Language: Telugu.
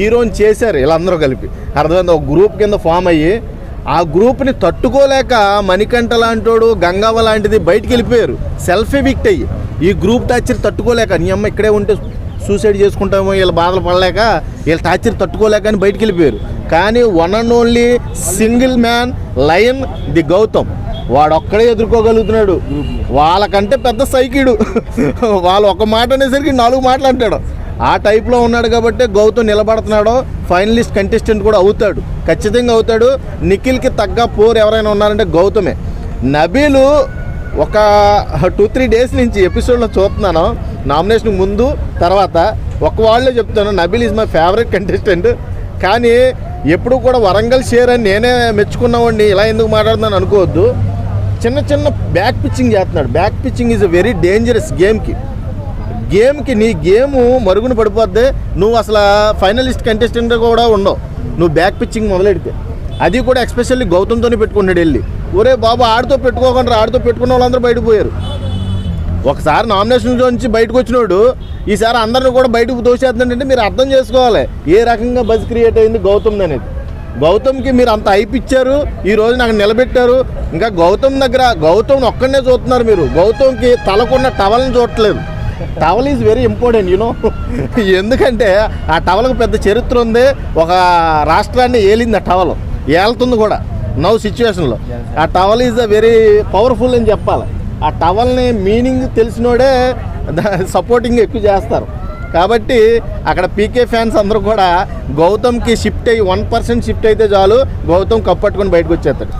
హీరోని చేశారు వీళ్ళందరూ కలిపి, అర్థమైంది, ఒక గ్రూప్ కింద ఫామ్ అయ్యి ఆ గ్రూప్ని తట్టుకోలేక మణికంఠ లాంటోడు, గంగవ్వ లాంటిది బయటికి వెళ్ళిపోయారు, సెల్ఫ్ ఎవిక్ట్ అయ్యి. ఈ గ్రూప్ టార్చర్ తట్టుకోలేక, నీ అమ్మ ఇక్కడే ఉంటే సూసైడ్ చేసుకుంటామో, వీళ్ళ బాధలు పడలేక, వీళ్ళ టార్చర్ తట్టుకోలేక అని బయటికి వెళ్ళిపోయారు. కానీ one and only single man lion the Gautam, వాడు ఒక్కడే ఎదుర్కోగలుగుతున్నాడు. వాళ్ళకంటే పెద్ద సైకిడు, వాళ్ళు ఒక మాట అనేసరికి 4 మాటలు అంటాడు. ఆ టైప్లో ఉన్నాడు కాబట్టి గౌతమ్ నిలబడుతున్నాడో, ఫైనలిస్ట్ కంటెస్టెంట్ కూడా అవుతాడు, ఖచ్చితంగా అవుతాడు. నిఖిల్కి తగ్గ పోరు ఎవరైనా ఉన్నారంటే గౌతమే. నబీలు ఒక 2-3 డేస్ నుంచి ఎపిసోడ్లో చూస్తున్నాను, నామినేషన్ ముందు తర్వాత వాళ్ళే చెప్తాను, Nabeel is my favourite contestant. కానీ ఎప్పుడు కూడా వరంగల్ షేర్ అని నేనే మెచ్చుకున్నామండి, ఇలా ఎందుకు మాట్లాడుతున్నాను అనుకోవద్దు. చిన్న చిన్న బ్యాక్ పిచ్చింగ్ చేస్తున్నాడు. Back pitching is a very dangerous గేమ్కి నీ గేము మరుగున పడిపోద్ది. నువ్వు అసలు ఫైనలిస్ట్ కంటెస్టెంట్ కూడా ఉండవు నువ్వు బ్యాక్ పిచ్చింగ్ మొదలెడితే. అది కూడా ఎస్పెషల్లీ గౌతమ్తోనే పెట్టుకున్నాడు వెళ్ళి. ఒరే బాబు, ఆడితో పెట్టుకోకుండా, ఆడితో పెట్టుకున్న వాళ్ళందరూ బయటకు పోయారు. ఒకసారి నామినేషన్లో నుంచి బయటకు వచ్చినోడు ఈసారి అందరిని కూడా బయటకు తోసేస్తుందంటే మీరు అర్థం చేసుకోవాలి ఏ రకంగా బజ్ క్రియేట్ అయింది గౌతమ్ అనేది. గౌతమ్కి మీరు అంత హైప్ ఇచ్చారు, ఈరోజు నాకు నిలబెట్టారు. ఇంకా గౌతమ్ దగ్గర గౌతమ్ ఒక్కడనే చూస్తున్నారు మీరు, గౌతమ్కి తలకున్న టవల్ని చూడట్లేదు. Towel is very important you know, ఎందుకంటే ఆ టవల్కి పెద్ద చరిత్ర ఉంది. ఒక రాష్ట్రాన్ని ఏలింది ఆ టవల్, ఏళ్తుంది కూడా నౌ సిచ్యువేషన్లో. ఆ towel is a very powerful అని చెప్పాలి. ఆ టవల్ని మీనింగ్ తెలిసినోడే సపోర్టింగ్ ఎక్కువ చేస్తారు. కాబట్టి అక్కడ పీకే ఫ్యాన్స్ అందరూ కూడా గౌతమ్కి షిఫ్ట్ అయ్యి 1% షిఫ్ట్ అయితే చాలు, గౌతమ్ కప్పట్టుకొని బయటకు వచ్చేస్తాడు.